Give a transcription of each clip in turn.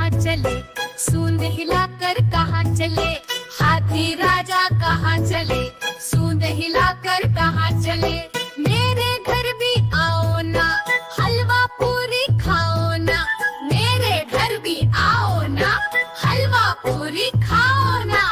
कहाँ चले, सूंद हिलाकर कहाँ चले, हाथी राजा कहाँ चले, सूंद हिलाकर कहाँ चले। मेरे घर भी आओ ना, हलवा पूरी खाओ ना, मेरे घर भी आओ ना, हलवा पूरी खाओ ना।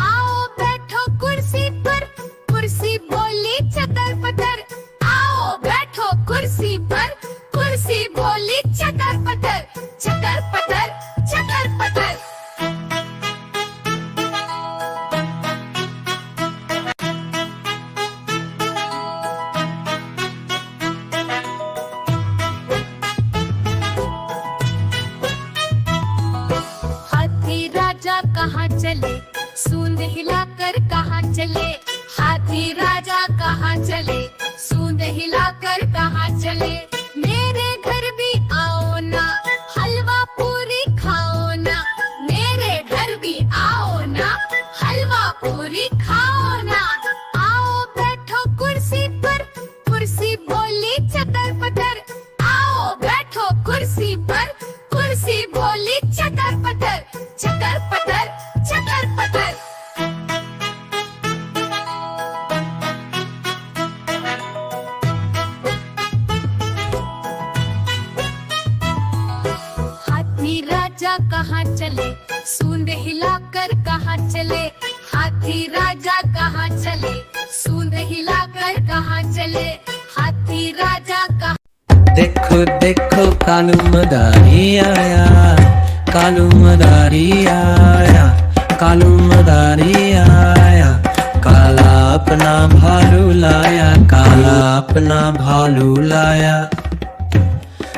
आओ बैठो कुर्सी पर, कुर्सी बोली चटर पटर, आओ बैठो कुर्सी पर, कुर्सी बोली चटर पटर, चटर पटर, चटर पटर। हाथी राजा कहाँ चले, सूंद हिलाकर कहाँ चले, हाथी राजा कहाँ चले, सूंद हिलाकर कहाँ चले। मेरे घर भी आओ ना, हलवा पूरी खाओ ना, मेरे घर भी आओ ना, हलवा पूरी खाओ ना। आओ बैठो कुर्सी पर, कुर्सी बोली चटर पटर, आओ बैठो कुर्सी पर, कुर्सी बोली चटर पटर, चटर पटर, चटर पटर। हाथी राजा कहाँ चले, सूंद हिलाकर कहाँ चले, हाथी राजा कहाँ चले, सूंद हिलाकर कहाँ चले, हाथी राजा कहाँ। देखो देखो कालू मदारी आया, कालू मदारी आया, कालू मदारी आया। काला अपना भालू लाया, काला अपना भालू लाया।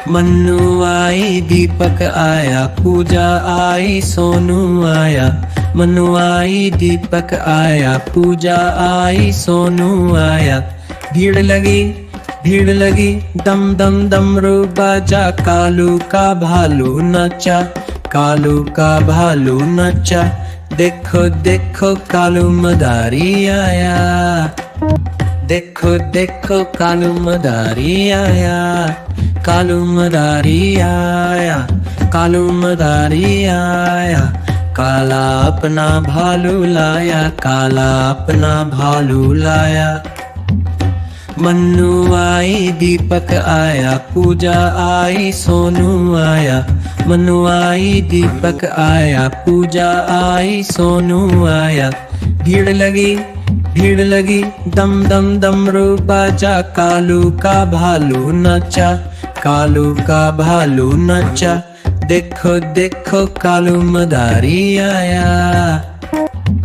मन्नू आई दीपक आया, पूजा आई सोनू आया। मन्नू आई दीपक आया, पूजा आई सोनू आया। भीड़ लगी भीड़ लगी, दम दम डमरू बाजा, कालू का भालू नचा, कालू का भालू नचा। देखो देखो कालू मदारी आया, देखो देखो कालू मदारी आया, कालू मदारी आया, कालू मदारी आया। काला अपना भालू लाया, काला अपना भालू लाया। मन्नू आई दीपक आया, पूजा आई सोनू आया। मन्नू आई दीपक आया, पूजा आई सोनू आया। भीड़ लगी दम दम डमरू बाजा, कालू का भालू नचा, कालू का भालू नचा। देखो देखो कालू मदारी आया,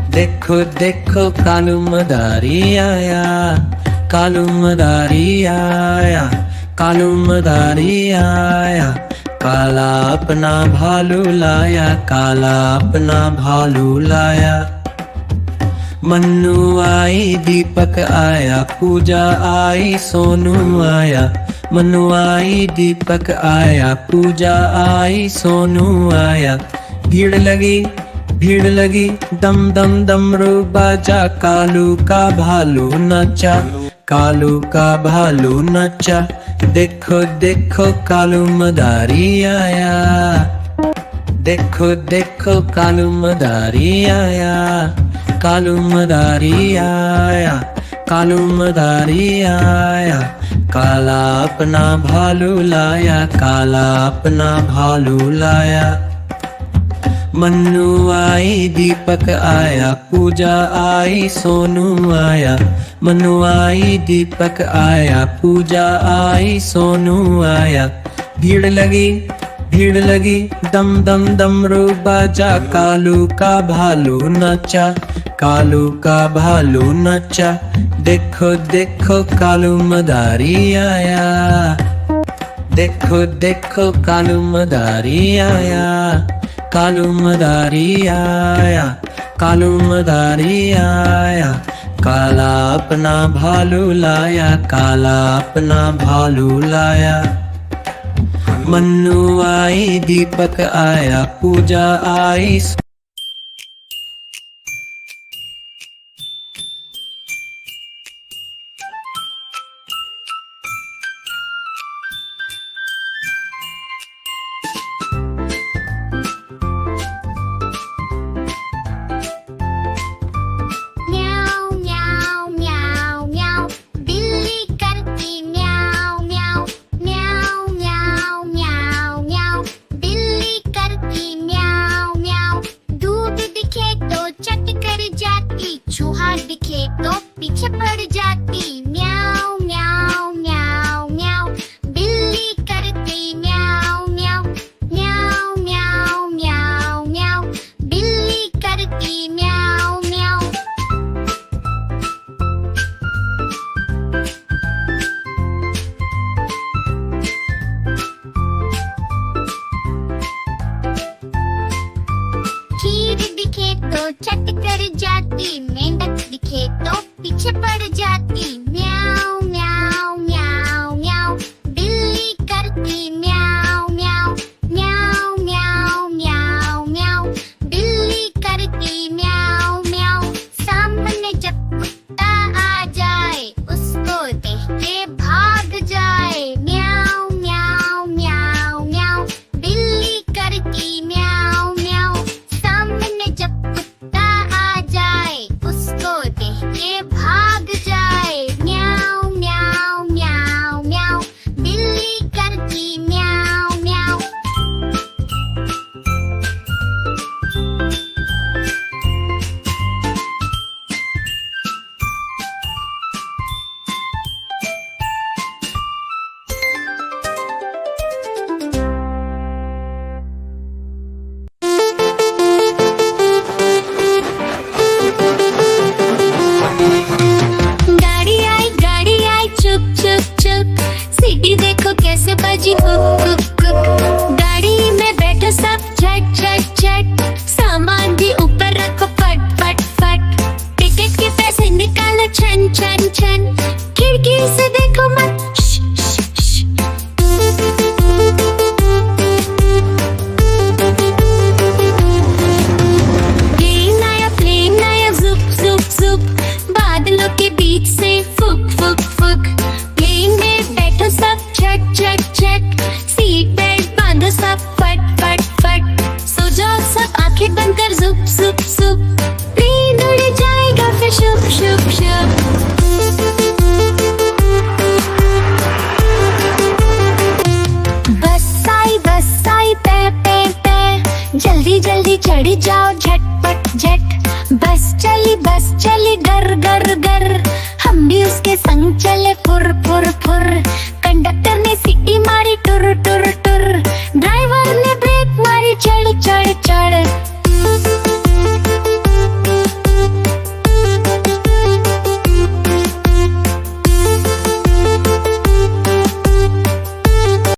देखो देखो कालू मदारी आया, कालू मदारी आया, कालू मदारी आया। काला अपना भालू लाया, काला अपना भालू लाया। मन्नू आई दीपक आया, पूजा आई सोनू आया। मन्नू आई दीपक आया, पूजा आई सोनू आया। भीड़ लगी दम दम डमरू बाजा, कालू का भालू नचा, कालू का भालू नचा। देखो देखो कालू मदारी आया, देखो देखो कालू मदारी आया, कालू मदारी आया, कालू मदारी आया। काला अपना भालू लाया, काला अपना भालू लाया। मन्नू आई दीपक आया, पूजा आई सोनू आया। मन्नू आई दीपक आया, पूजा आई सोनू आया। भीड़ लगी दम दम डमरू बाजा, कालू का भालू नचा, कालू का भालू नचा। देखो देखो कालू मदारी आया, देखो देखो कालू मदारी आया, कालू मदारी आया, कालू मदारी आया। काला अपना भालू लाया, काला अपना भालू लाया। मन्नू आई दीपक आया, पूजा आई। चूहा दिखे तो पीछे पड़ जाती, म्याऊ म्याऊ म्याऊ म्याऊ। बिल्ली करती म्याऊ म्याऊ म्याऊ म्याऊ म्याऊ म्याऊ। बिल्ली करती म्याऊ म्याऊ। खीर दिखे तो चट कर जाती, मेंढक दिखे तो पीछे पड़ जाती, म्याऊ म्याऊ म्याऊ म्याऊ। बिल्ली करती म्याऊ म्याऊ म्याऊ म्याऊ म्याऊ म्याऊ। बिल्ली करती म्याऊ म्याऊ। सामने जब कुत्ता आ जाए, उसको देख के भाग जाए, म्याऊ म्याऊ म्याऊ म्याऊ। बिल्ली करती म्याऊ म्याऊ। सामने जब कुत्ता आ जाए, उसको देख के भाग जाए, म्याऊ म्याऊ म्याऊ म्याऊ। बिल्ली करती म्याऊ म्याऊ। गाड़ी आई चुक चुक चुक। सीटी देखो कैसे बजी हुक हुक हुक। गाड़ी में बैठो सब झट झट झट। सामान भी ऊपर रखो फट फट फट। टिकट के पैसे निकालो छन छन छन। खिड़की से देखो मत श, श, श। प्लेन आया जुप जुप जुप। बादलों के बीच से फुक फुक फुक। प्लेन में बैठो सब झट झट झट। सीट बेल्ट बांधो सब फट फट फट। सो जाओ सब आंखें बंद कर जुप जुप जुप। प्लेन उड़ जाएगा फिर शुप शुप शुप। बस आई पे पे पे। जल्दी जल्दी चढ़ जाओ झटपट झट। बस चली गर गर गर। हम भी उसके संग चले फुर